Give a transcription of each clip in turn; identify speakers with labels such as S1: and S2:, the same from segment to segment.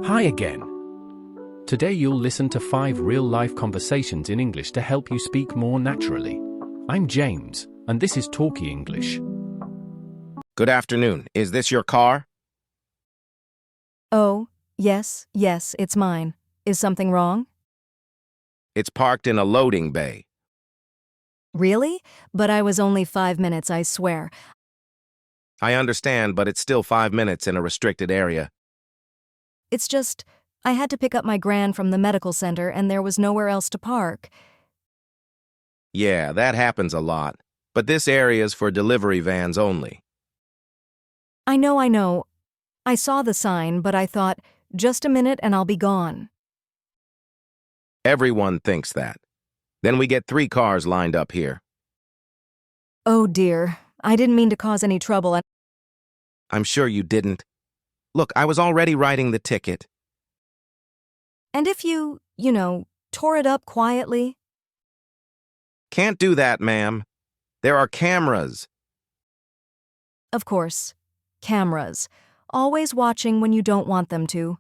S1: Hi again. Today you'll listen to 5 real-life conversations in English to help you speak more naturally. I'm James, and this is Talkie English.
S2: Good afternoon. Is this your car?
S3: Oh, yes, it's mine. Is something wrong?
S2: It's parked in a loading bay.
S3: Really? But I was only 5 minutes, I swear.
S2: I understand, but it's still 5 minutes in a restricted area.
S3: It's just, I had to pick up my gran from the medical center and there was nowhere else to park.
S2: Yeah, that happens a lot. But this area's for delivery vans only.
S3: I know. I saw the sign, but I thought, just a minute and I'll be gone.
S2: Everyone thinks that. Then we get 3 cars lined up here.
S3: Oh dear, I didn't mean to cause any trouble.
S2: I'm sure you didn't. Look, I was already writing the ticket.
S3: And if you tore it up quietly?
S2: Can't do that, ma'am. There are cameras.
S3: Of course. Cameras. Always watching when you don't want them to.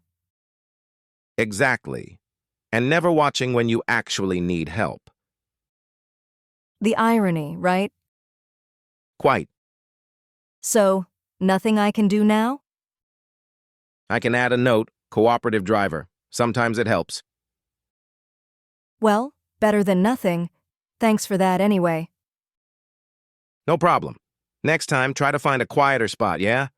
S2: Exactly. And never watching when you actually need help.
S3: The irony, right?
S2: Quite.
S3: So, nothing I can do now?
S2: I can add a note, cooperative driver. Sometimes it helps.
S3: Well, better than nothing. Thanks for that anyway.
S2: No problem. Next time, try to find a quieter spot, yeah?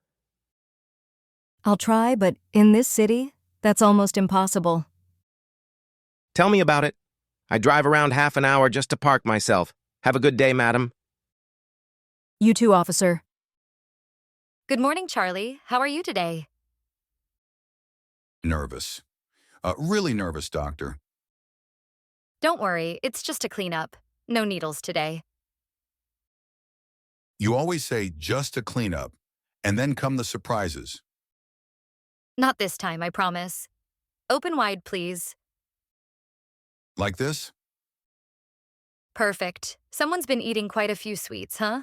S3: I'll try, but in this city, that's almost impossible.
S2: Tell me about it. I drive around half an hour just to park myself. Have a good day, madam.
S3: You too, officer.
S4: Good morning, Charlie. How are you today?
S5: Nervous. Really nervous, doctor.
S4: Don't worry, it's just a cleanup. No needles today.
S5: You always say just a cleanup, and then come the surprises.
S4: Not this time, I promise. Open wide, please.
S5: Like this?
S4: Perfect. Someone's been eating quite a few sweets, huh?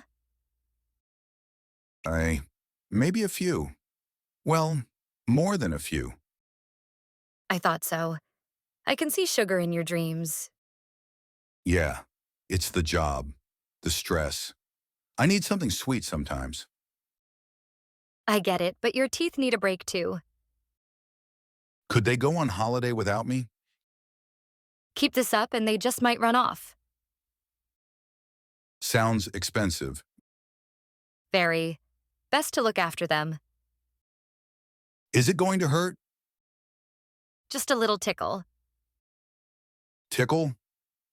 S5: Maybe a few. Well, more than a few.
S4: I thought so. I can see sugar in your dreams.
S5: Yeah, it's the job, the stress. I need something sweet sometimes.
S4: I get it, but your teeth need a break too.
S5: Could they go on holiday without me?
S4: Keep this up and they just might run off.
S5: Sounds expensive.
S4: Very. Best to look after them.
S5: Is it going to hurt?
S4: Just a little tickle.
S5: Tickle?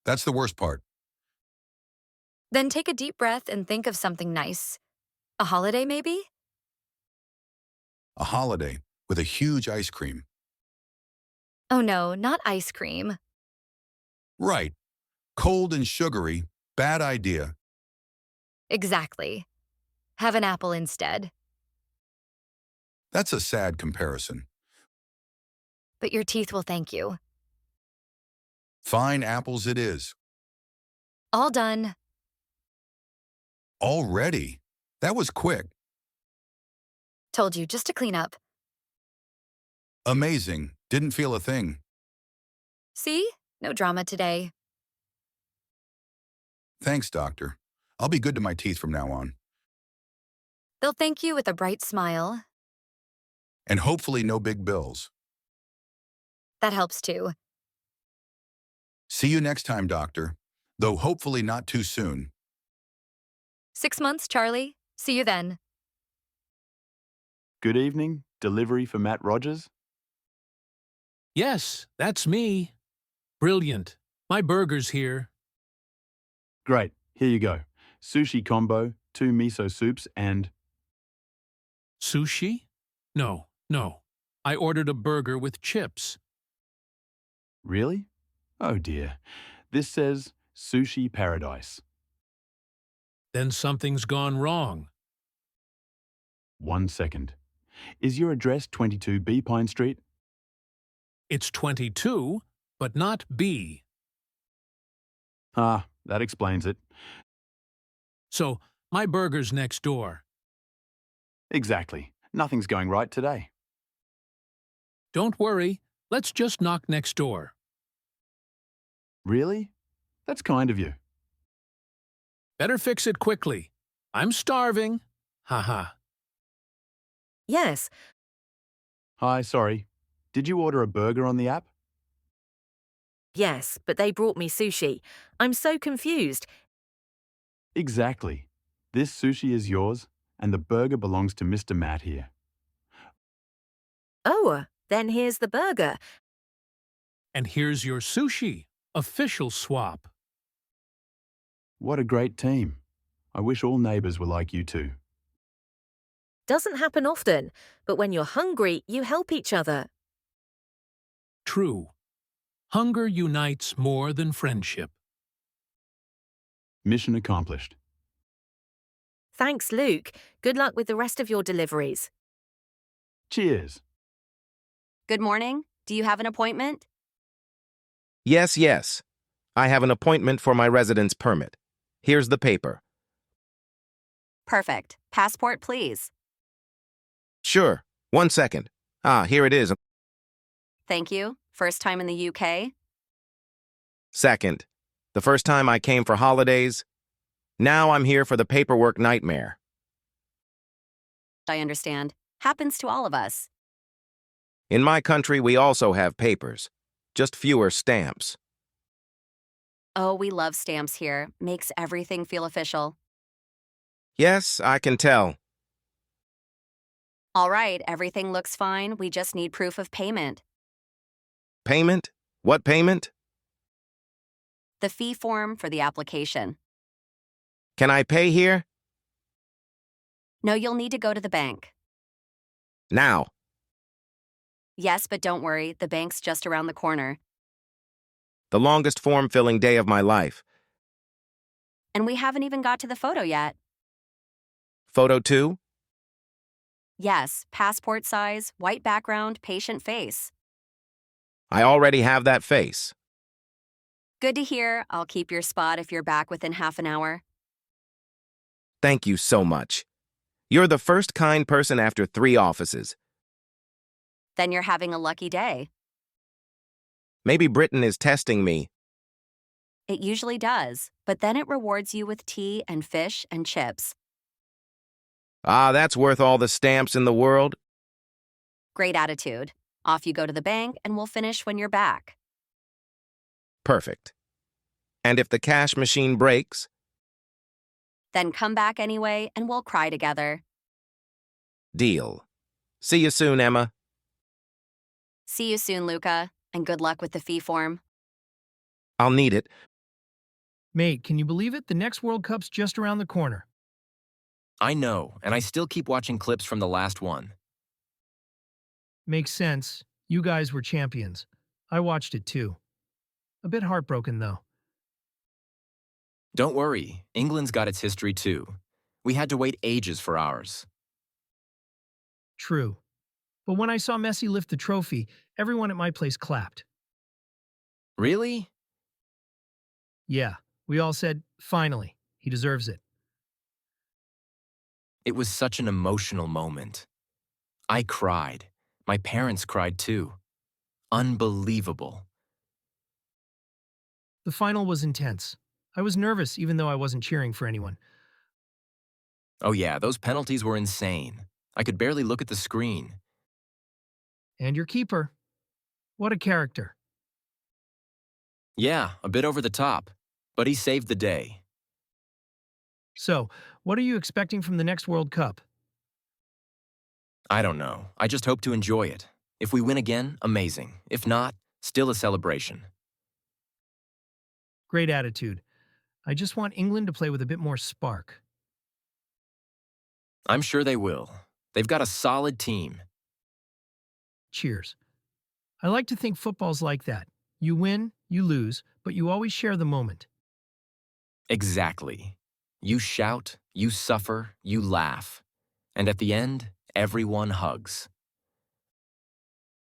S5: That's the worst part.
S4: Then take a deep breath and think of something nice. A holiday, maybe?
S5: A holiday with a huge ice cream.
S4: Oh no, not ice cream.
S5: Right. Cold and sugary. Bad idea.
S4: Exactly. Have an apple instead.
S5: That's a sad comparison.
S4: But your teeth will thank you.
S5: Fine apples it is.
S4: All done.
S5: Already? That was quick.
S4: Told you, just to clean up.
S5: Amazing. Didn't feel a thing.
S4: See? No drama today.
S5: Thanks, doctor. I'll be good to my teeth from now on.
S4: They'll thank you with a bright smile.
S5: And hopefully no big bills.
S4: That helps too.
S5: See you next time, doctor. Though hopefully not too soon.
S4: 6 months, Charlie. See you then.
S6: Good evening. Delivery for Matt Rogers?
S1: Yes, that's me. Brilliant. My burger's here.
S6: Great. Here you go. Sushi combo, 2 miso soups, and...
S1: Sushi? No. I ordered a burger with chips.
S6: Really? Oh dear. This says Sushi Paradise.
S1: Then something's gone wrong.
S6: 1 second. Is your address 22 B Pine Street?
S1: It's 22, but not B.
S6: Ah, that explains it.
S1: So, my burger's next door.
S6: Exactly. Nothing's going right today.
S7: Don't worry, let's just knock next door.
S6: Really? That's kind of you.
S7: Better fix it quickly. I'm starving. Haha.
S8: Yes.
S6: Hi, sorry. Did you order a burger on the app?
S8: Yes, but they brought me sushi. I'm so confused.
S6: Exactly. This sushi is yours, and the burger belongs to Mr. Matt here.
S8: Oh, then here's the burger.
S7: And here's your sushi. Official swap.
S6: What a great team. I wish all neighbors were like you two.
S8: Doesn't happen often, but when you're hungry, you help each other.
S7: True. Hunger unites more than friendship.
S6: Mission accomplished.
S8: Thanks, Luke. Good luck with the rest of your deliveries.
S6: Cheers.
S9: Good morning. Do you have an appointment?
S2: Yes, yes. I have an appointment for my residence permit. Here's the paper.
S9: Perfect. Passport, please.
S2: Sure. 1 second. Here it is.
S9: Thank you. First time in the UK?
S2: Second. The first time I came for holidays. Now I'm here for the paperwork nightmare.
S9: I understand. Happens to all of us.
S2: In my country, we also have papers. Just fewer stamps.
S9: Oh, we love stamps here. Makes everything feel official.
S2: Yes, I can tell.
S9: All right, everything looks fine. We just need proof of payment.
S2: Payment? What payment?
S9: The fee form for the application.
S2: Can I pay here?
S9: No, you'll need to go to the bank.
S2: Now.
S9: Yes, but don't worry. The bank's just around the corner.
S2: The longest form-filling day of my life.
S9: And we haven't even got to the photo yet.
S2: Photo 2?
S9: Yes, passport size, white background, patient face.
S2: I already have that face.
S9: Good to hear. I'll keep your spot if you're back within half an hour.
S2: Thank you so much. You're the first kind person after 3 offices.
S9: Then you're having a lucky day.
S2: Maybe Britain is testing me.
S9: It usually does, but then it rewards you with tea and fish and chips.
S2: That's worth all the stamps in the world.
S9: Great attitude. Off you go to the bank and we'll finish when you're back.
S2: Perfect. And if the cash machine breaks?
S9: Then come back anyway and we'll cry together.
S2: Deal. See you soon, Emma.
S9: See you soon, Luca, and good luck with the fee form.
S2: I'll need it.
S10: Mate, can you believe it? The next World Cup's just around the corner.
S11: I know, and I still keep watching clips from the last one.
S10: Makes sense. You guys were champions. I watched it too. A bit heartbroken, though.
S11: Don't worry, England's got its history too. We had to wait ages for ours.
S10: True. But when I saw Messi lift the trophy, everyone at my place clapped.
S11: Really?
S10: Yeah, we all said, finally, he deserves it.
S11: It was such an emotional moment. I cried. My parents cried too. Unbelievable.
S10: The final was intense. I was nervous even though I wasn't cheering for anyone.
S11: Oh yeah, those penalties were insane. I could barely look at the screen.
S10: And your keeper. What a character.
S11: Yeah, a bit over the top, but he saved the day.
S10: So, what are you expecting from the next World Cup?
S11: I don't know. I just hope to enjoy it. If we win again, amazing. If not, still a celebration.
S10: Great attitude. I just want England to play with a bit more spark.
S11: I'm sure they will. They've got a solid team.
S10: Cheers. I like to think football's like that. You win, you lose, but you always share the moment.
S11: Exactly. You shout, you suffer, you laugh. And at the end, everyone hugs.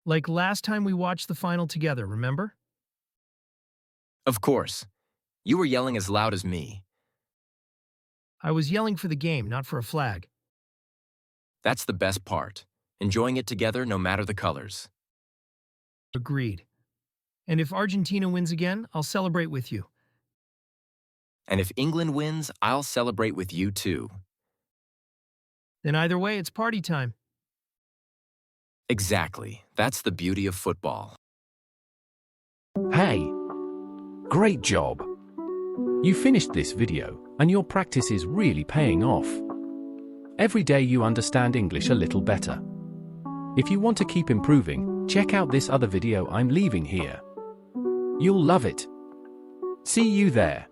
S10: Like last time we watched the final together, remember?
S11: Of course. You were yelling as loud as me.
S10: I was yelling for the game, not for a flag.
S11: That's the best part. Enjoying it together no matter the colors.
S10: Agreed. And if Argentina wins again, I'll celebrate with you.
S11: And if England wins, I'll celebrate with you too.
S10: Then either way, it's party time.
S11: Exactly. That's the beauty of football.
S1: Hey! Great job! You finished this video, and your practice is really paying off. Every day you understand English a little better. If you want to keep improving, check out this other video I'm leaving here. You'll love it. See you there.